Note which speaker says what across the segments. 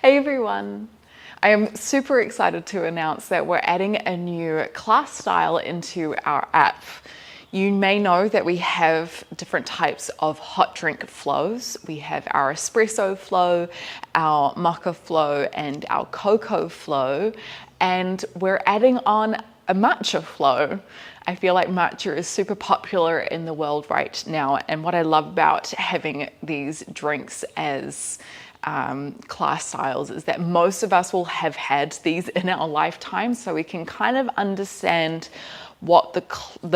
Speaker 1: Hey everyone! I am super excited to announce that we're adding a new class style into our app. You may know that we have different types of hot drink flows. We have our espresso flow, our mocha flow, and our cocoa flow, and we're adding on a matcha flow. I feel like matcha is super popular in the world right now, and what I love about having these drinks as class styles is that most of us will have had these in our lifetime, so we can kind of understand what the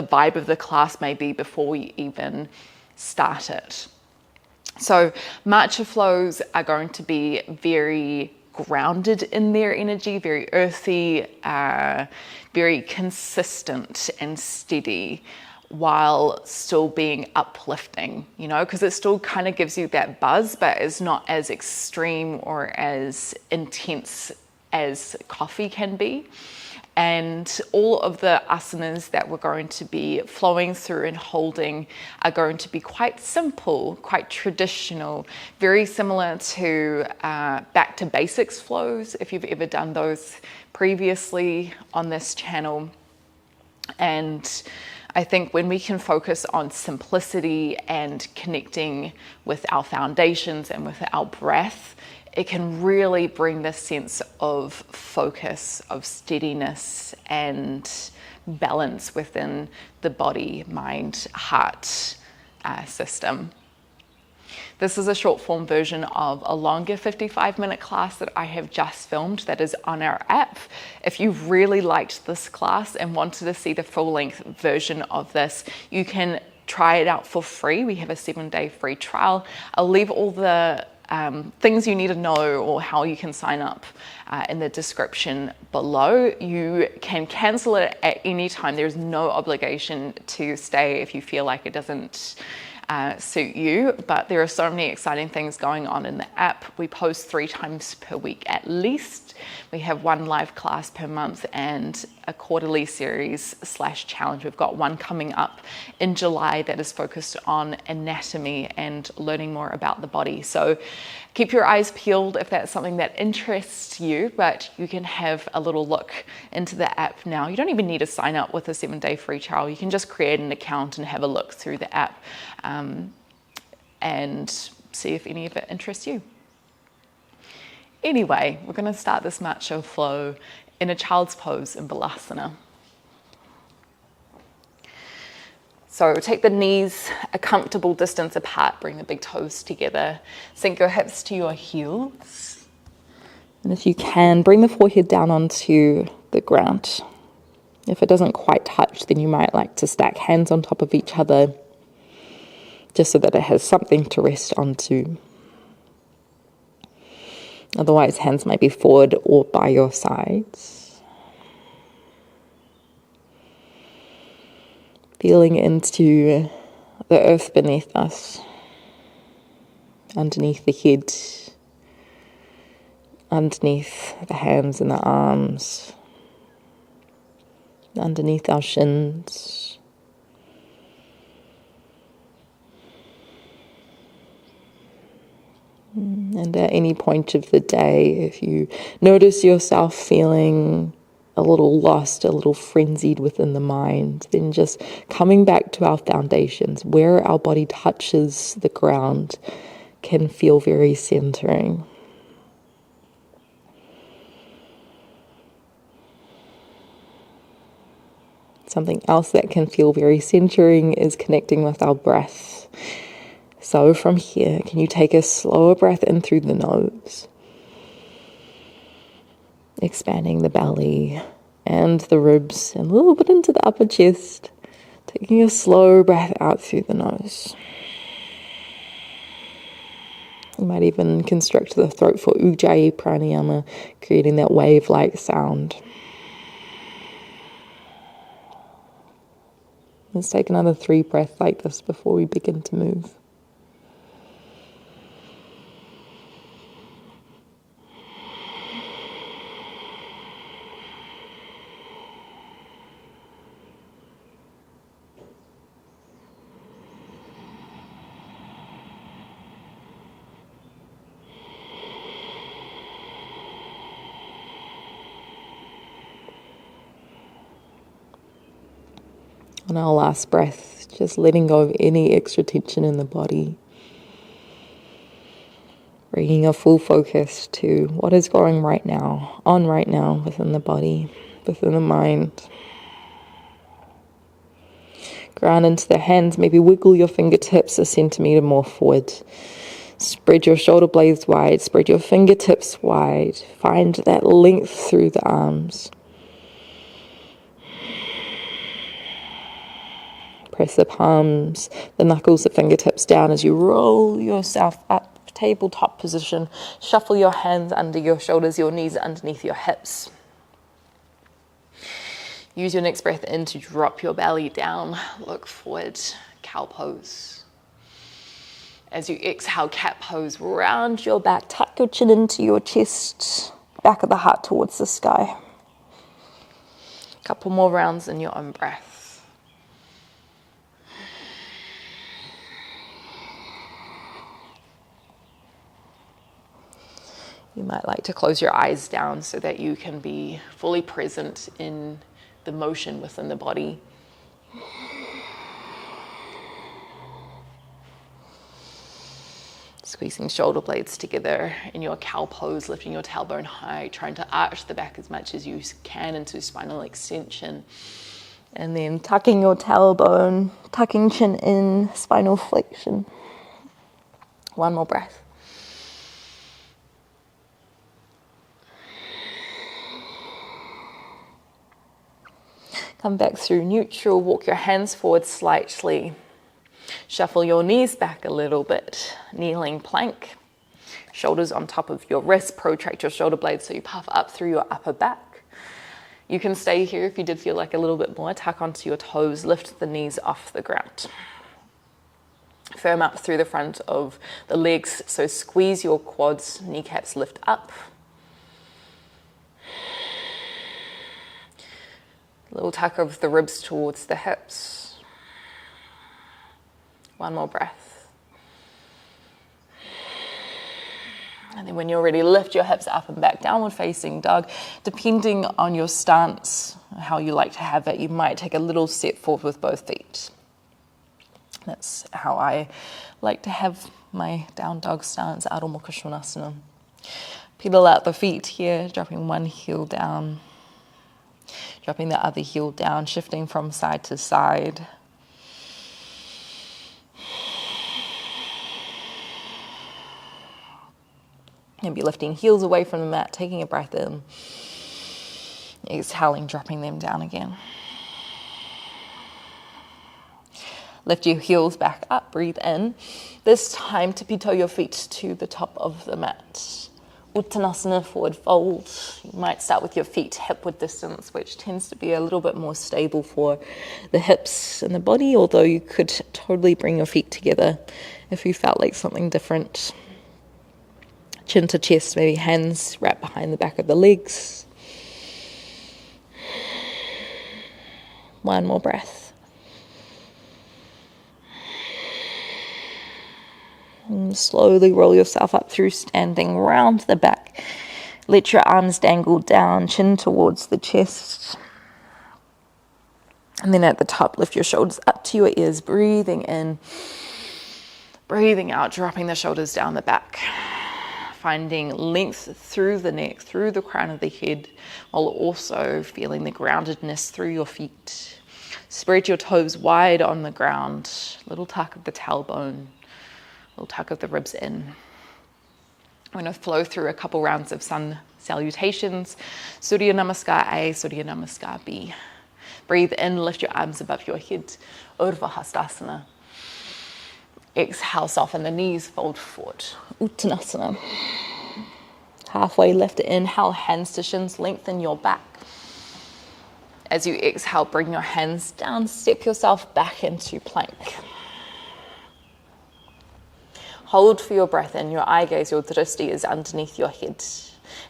Speaker 1: vibe of the class may be before we even start it. So matcha flows are going to be very grounded in their energy, very earthy, very consistent and steady, while still being uplifting, you know, because it still kind of gives you that buzz, but it's not as extreme or as intense as coffee can be. And all of the asanas that we're going to be flowing through and holding are going to be quite simple, quite traditional, very similar to back to basics flows, if you've ever done those previously on this channel. And I think when we can focus on simplicity and connecting with our foundations and with our breath, it can really bring this sense of focus, of steadiness and balance within the body, mind, heart system. This is a short form version of a longer 55-minute class that I have just filmed that is on our app. If you really liked this class and wanted to see the full length version of this, you can try it out for free. We have a 7-day free trial. I'll leave all the things you need to know or how you can sign up in the description below. You can cancel it at any time. There's no obligation to stay if you feel like it doesn't suit you, but there are so many exciting things going on in the app. We post 3 times per week at least. We have 1 live class per month and a quarterly series / challenge. We've got one coming up in July that is focused on anatomy and learning more about the body. So keep your eyes peeled if that's something that interests you, but you can have a little look into the app now. You don't even need to sign up with a 7-day free trial. You can just create an account and have a look through the app and see if any of it interests you. Anyway, we're going to start this matcha flow in a child's pose in Balasana. So take the knees a comfortable distance apart, bring the big toes together, sink your hips to your heels. And if you can, bring the forehead down onto the ground. If it doesn't quite touch, then you might like to stack hands on top of each other, just so that it has something to rest onto. Otherwise, hands might be forward or by your sides. Feeling into the earth beneath us, underneath the head, underneath the hands and the arms, underneath our shins. And at any point of the day, if you notice yourself feeling a little lost, a little frenzied within the mind, then just coming back to our foundations, where our body touches the ground, can feel very centering. Something else that can feel very centering is connecting with our breath. So from here, can you take a slower breath in through the nose, expanding the belly and the ribs and a little bit into the upper chest, taking a slow breath out through the nose. You might even constrict the throat for Ujjayi pranayama, creating that wave-like sound. Let's take another 3 breaths like this before we begin to move.
Speaker 2: On our last breath, just letting go of any extra tension in the body. Bringing a full focus to what is going right now, within the body, within the mind. Ground into the hands, maybe wiggle your fingertips a centimetre more forward. Spread your shoulder blades wide, spread your fingertips wide. Find that length through the arms. Press the palms, the knuckles, the fingertips down as you roll yourself up, tabletop position. Shuffle your hands under your shoulders, your knees underneath your hips. Use your next breath in to drop your belly down, look forward, cow pose. As you exhale, cat pose, round your back, tuck your chin into your chest, back of the heart towards the sky. Couple more rounds in your own breath. You might like to close your eyes down so that you can be fully present in the motion within the body. Squeezing shoulder blades together in your cow pose, lifting your tailbone high, trying to arch the back as much as you can into spinal extension. And then tucking your tailbone, tucking chin in, spinal flexion. One more breath. Come back through neutral, walk your hands forward slightly. Shuffle your knees back a little bit, kneeling plank. Shoulders on top of your wrists, protract your shoulder blades so you puff up through your upper back. You can stay here if you did feel like a little bit more. Tuck onto your toes, lift the knees off the ground. Firm up through the front of the legs, so squeeze your quads, kneecaps lift up. Little tuck of the ribs towards the hips. One more breath. And then when you're ready, lift your hips up and back, downward facing dog. Depending on your stance, how you like to have it, you might take a little step forward with both feet. That's how I like to have my down dog stance, Adho Mukha Svanasana. Pedal out the feet here, dropping one heel down. Dropping the other heel down, shifting from side to side. Maybe lifting heels away from the mat, taking a breath in. Exhaling, dropping them down again. Lift your heels back up, breathe in. This time, tippy-toe your feet to the top of the mat. Uttanasana, forward fold. You might start with your feet hip-width distance, which tends to be a little bit more stable for the hips and the body, although you could totally bring your feet together if you felt like something different. Chin to chest, maybe hands wrapped behind the back of the legs. One more breath. And slowly roll yourself up through standing, round the back. Let your arms dangle down, chin towards the chest. And then at the top, lift your shoulders up to your ears, breathing in, breathing out, dropping the shoulders down the back. Finding length through the neck, through the crown of the head, while also feeling the groundedness through your feet. Spread your toes wide on the ground, little tuck of the tailbone. Little tuck of the ribs in. I'm going to flow through a couple rounds of sun salutations. Surya Namaskar A, Surya Namaskar B. Breathe in, lift your arms above your head. Urdhva Hastasana. Exhale, soften the knees, fold forward. Uttanasana. Halfway lift, inhale, hands to shins, lengthen your back. As you exhale, bring your hands down, step yourself back into plank. Hold for your breath in, your eye gaze, your drishti is underneath your head.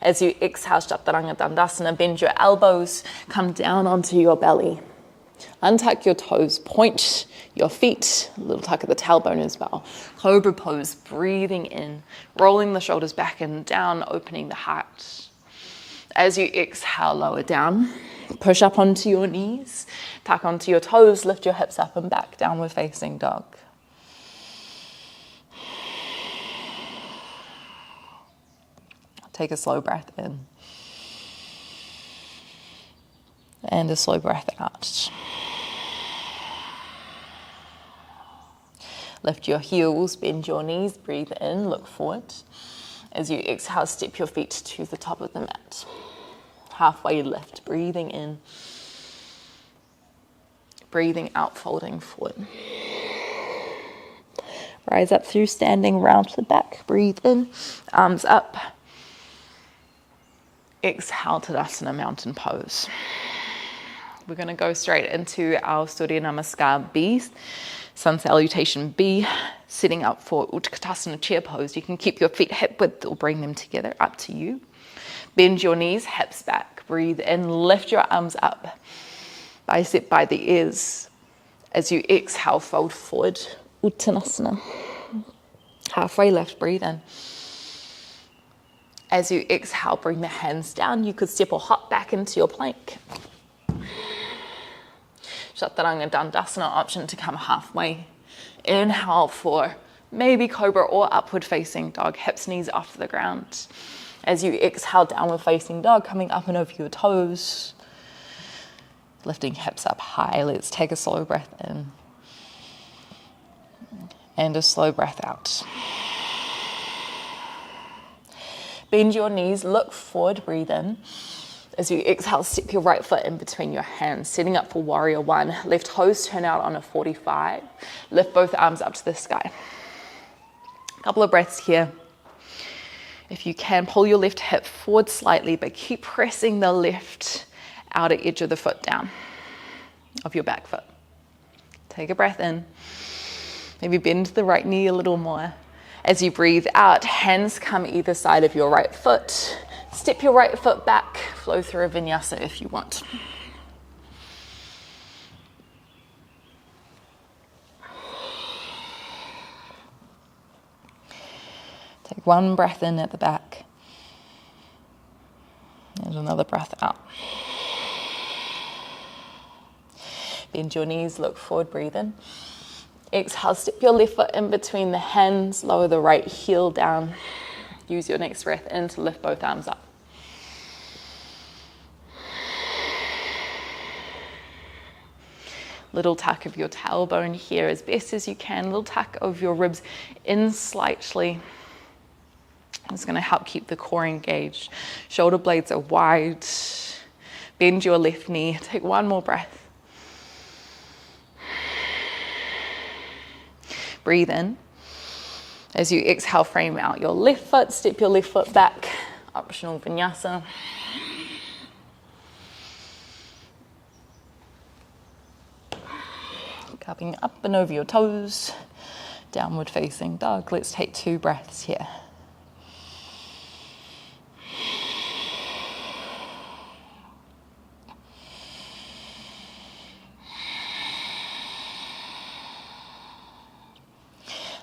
Speaker 2: As you exhale, Chaturanga Dandasana, bend your elbows, come down onto your belly. Untuck your toes, point your feet, a little tuck of the tailbone as well. Cobra pose, breathing in, rolling the shoulders back and down, opening the heart. As you exhale, lower down. Push up onto your knees, tuck onto your toes, lift your hips up and back, downward facing dog. Take a slow breath in and a slow breath out. Lift your heels, bend your knees, breathe in, look forward. As you exhale, step your feet to the top of the mat. Halfway lift, breathing in, breathing out, folding forward. Rise up through standing, round to the back, breathe in, arms up. Exhale, Tadasana, mountain pose. We're going to go straight into our Surya Namaskar B, Sun Salutation B, sitting up for Utkatasana chair pose. You can keep your feet hip width or bring them together, up to you. Bend your knees, hips back, breathe in, lift your arms up, bicep by the ears. As you exhale, fold forward, Uttanasana. Halfway lift, breathe in. As you exhale, bring the hands down. You could step or hop back into your plank. Chaturanga Dandasana, option to come halfway. Inhale for maybe cobra or upward facing dog, hips, knees off the ground. As you exhale, downward facing dog, coming up and over your toes. Lifting hips up high. Let's take a slow breath in. And a slow breath out. Bend your knees, look forward, breathe in. As you exhale, step your right foot in between your hands, setting up for warrior one. Left toes turn out on a 45. Lift both arms up to the sky. A couple of breaths here. If you can, pull your left hip forward slightly, but keep pressing the left outer edge of the foot down, of your back foot. Take a breath in. Maybe bend the right knee a little more. As you breathe out, hands come either side of your right foot. Step your right foot back. Flow through a vinyasa if you want. Take one breath in at the back. And another breath out. Bend your knees, look forward, breathe in. Exhale, step your left foot in between the hands, lower the right heel down. Use your next breath in to lift both arms up. Little tuck of your tailbone here as best as you can. Little tuck of your ribs in slightly. It's going to help keep the core engaged. Shoulder blades are wide. Bend your left knee. Take one more breath. Breathe in. As you exhale, frame out your left foot. Step your left foot back. Optional vinyasa. Cupping up and over your toes. Downward facing dog. Let's take 2 breaths here.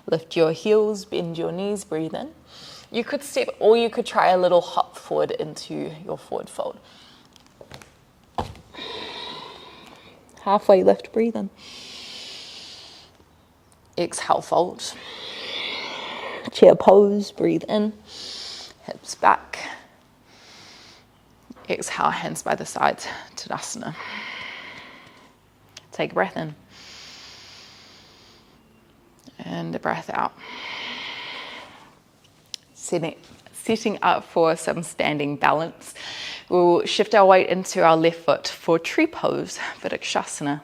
Speaker 2: Lift your heels, bend your knees, breathe in. You could step or you could try a little hop forward into your forward fold. Halfway lift, breathe in. Exhale, fold. Chair pose, breathe in. Hips back. Exhale, hands by the sides, Tadasana. Take a breath in. And a breath out. Setting up for some standing balance. We'll shift our weight into our left foot for tree pose, Vidakshasana.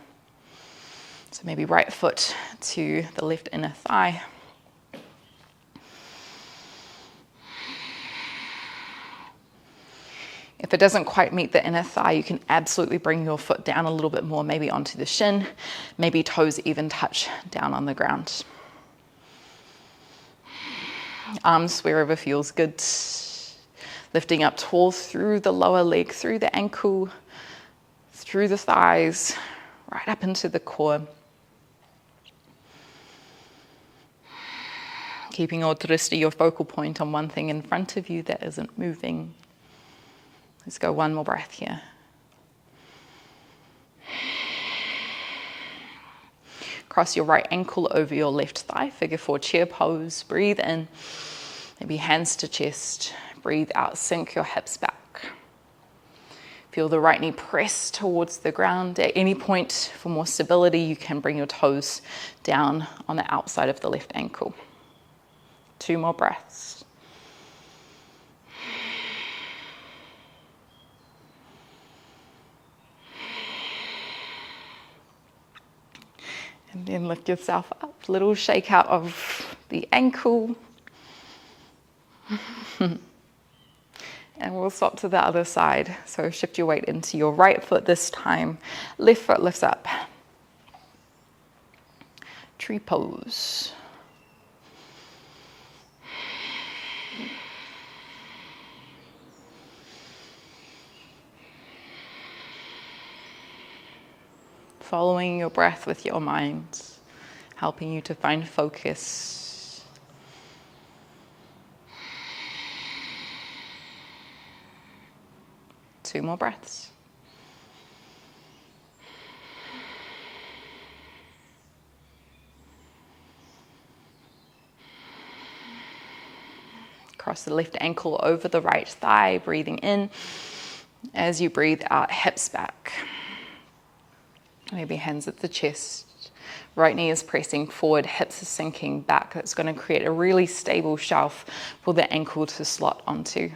Speaker 2: So maybe right foot to the left inner thigh. If it doesn't quite meet the inner thigh, you can absolutely bring your foot down a little bit more, maybe onto the shin, maybe toes even touch down on the ground. Arms wherever feels good. Lifting up tall through the lower leg, through the ankle, through the thighs, right up into the core. Keeping your drishti, your focal point, on one thing in front of you that isn't moving. Let's go one more breath here. Cross your right ankle over your left thigh, figure four chair pose. Breathe in, maybe hands to chest. Breathe out, sink your hips back. Feel the right knee press towards the ground. At any point for more stability, you can bring your toes down on the outside of the left ankle. 2 more breaths. And then lift yourself up, little shake out of the ankle. And we'll swap to the other side. So shift your weight into your right foot this time. Left foot lifts up. Tree pose. Following your breath with your mind, helping you to find focus. Two more breaths. Cross the left ankle over the right thigh, breathing in. As you breathe out, hips back. Maybe hands at the chest. Right knee is pressing forward, hips are sinking back. That's going to create a really stable shelf for the ankle to slot onto.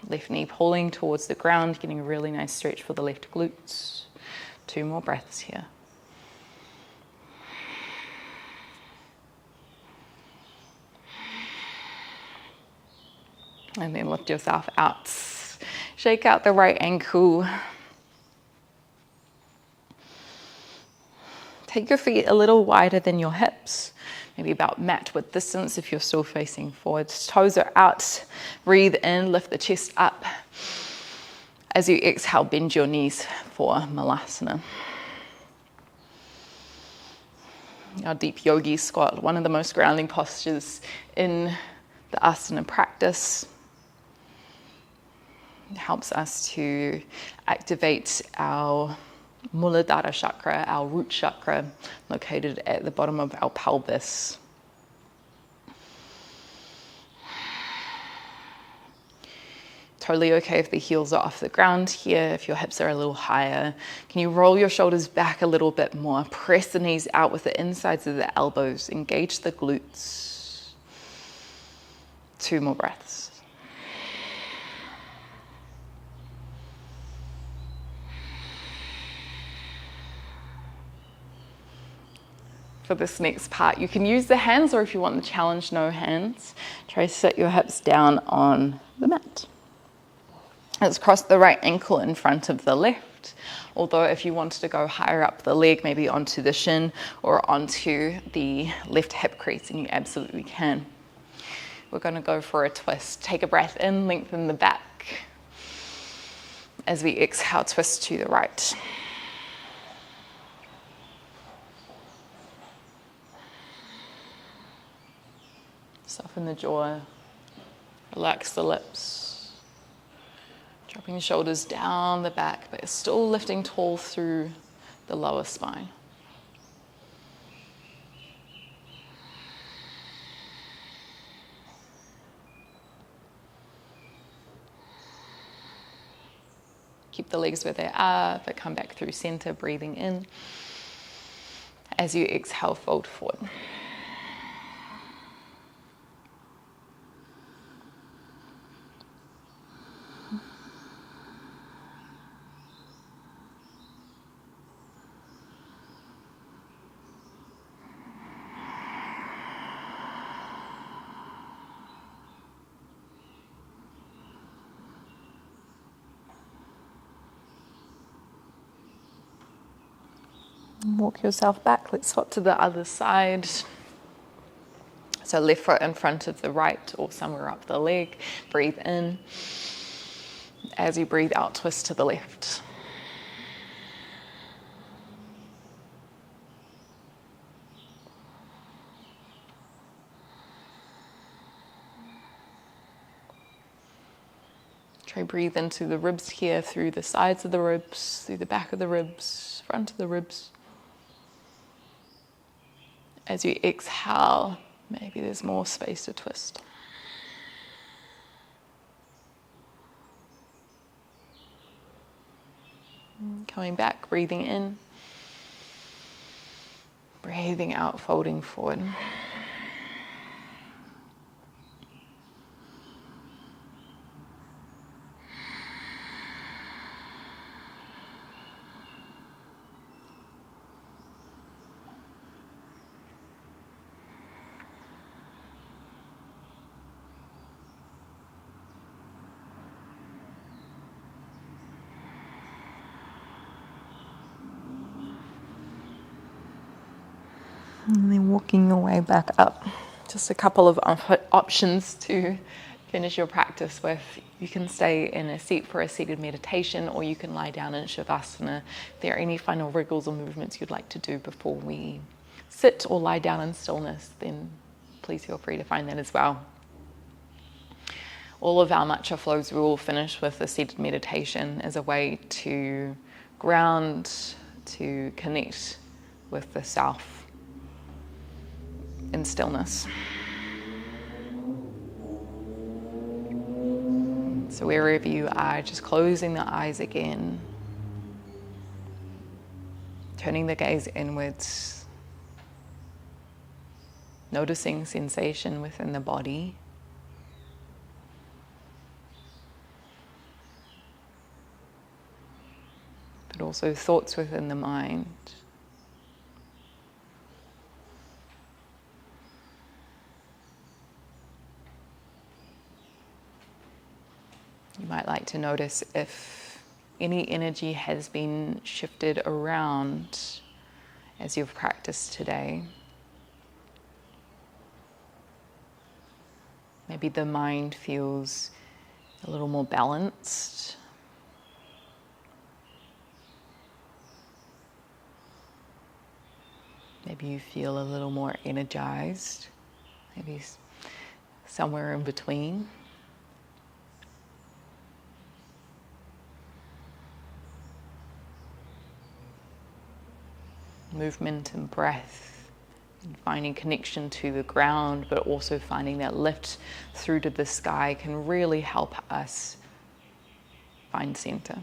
Speaker 2: Left knee pulling towards the ground, getting a really nice stretch for the left glutes. 2 more breaths here. And then lift yourself out. Shake out the right ankle. Take your feet a little wider than your hips, maybe about mat width distance if you're still facing forwards. Toes are out. Breathe in, lift the chest up. As you exhale, bend your knees for malasana. Our deep yogi squat, one of the most grounding postures in the asana practice. It helps us to activate our Muladhara chakra, our root chakra, located at the bottom of our pelvis. Totally okay if the heels are off the ground here, if your hips are a little higher. Can you roll your shoulders back a little bit more? Press the knees out with the insides of the elbows. Engage the glutes. 2 more breaths. For this next part, you can use the hands, or if you want the challenge, no hands. Try to sit your hips down on the mat. Let's cross the right ankle in front of the left. Although if you wanted to go higher up the leg, maybe onto the shin or onto the left hip crease, and you absolutely can. We're going to go for a twist. Take a breath in, lengthen the back. As we exhale, twist to the right. Soften the jaw, relax the lips, dropping the shoulders down the back, but still lifting tall through the lower spine. Keep the legs where they are, but come back through center, breathing in. As you exhale, fold forward. Walk yourself back. Let's swap to the other side. So left foot in front of the right or somewhere up the leg. Breathe in. As you breathe out, twist to the left. Try breathe into the ribs here, through the sides of the ribs, through the back of the ribs, front of the ribs. As you exhale, maybe there's more space to twist. Coming back, breathing in. Breathing out, folding forward. And then walking your way back up. Just a couple of options to finish your practice with. You can stay in a seat for a seated meditation, or you can lie down in Shavasana. If there are any final wriggles or movements you'd like to do before we sit or lie down in stillness, then please feel free to find that as well. All of our matcha flows we will finish with a seated meditation as a way to ground, to connect with the self in stillness. So wherever you are, just closing the eyes again, turning the gaze inwards, noticing sensation within the body, but also thoughts within the mind. You might like to notice if any energy has been shifted around as you've practiced today. Maybe the mind feels a little more balanced. Maybe you feel a little more energized. Maybe somewhere in between. Movement and breath, and finding connection to the ground, but also finding that lift through to the sky can really help us find center.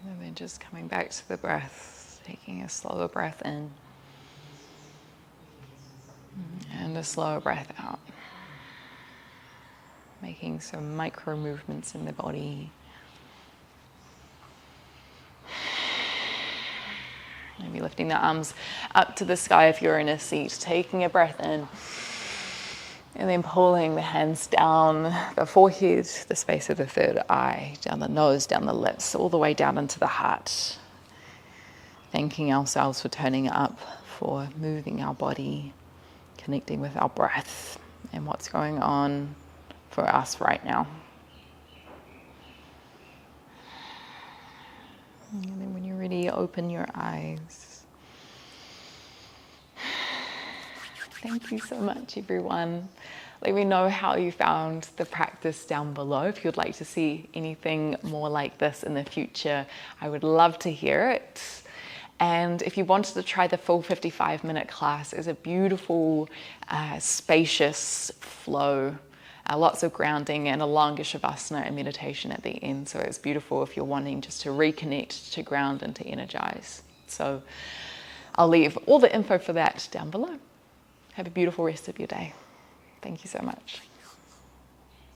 Speaker 2: And then just coming back to the breath, taking a slower breath in and a slower breath out. Making some micro movements in the body. Maybe lifting the arms up to the sky if you're in a seat, taking a breath in. And then pulling the hands down the forehead, the space of the third eye, down the nose, down the lips, all the way down into the heart. Thanking ourselves for turning up, for moving our body, connecting with our breath and what's going on for us right now. And then when you're ready, open your eyes.
Speaker 1: Thank you so much, everyone. Let me know how you found the practice down below. If you'd like to see anything more like this in the future, I would love to hear it. And if you wanted to try the full 55-minute class, it's a beautiful, spacious flow, lots of grounding and a longer shavasana and meditation at the end. So it's beautiful if you're wanting just to reconnect, to ground and to energize. So I'll leave all the info for that down below. Have a beautiful rest of your day. Thank you so much.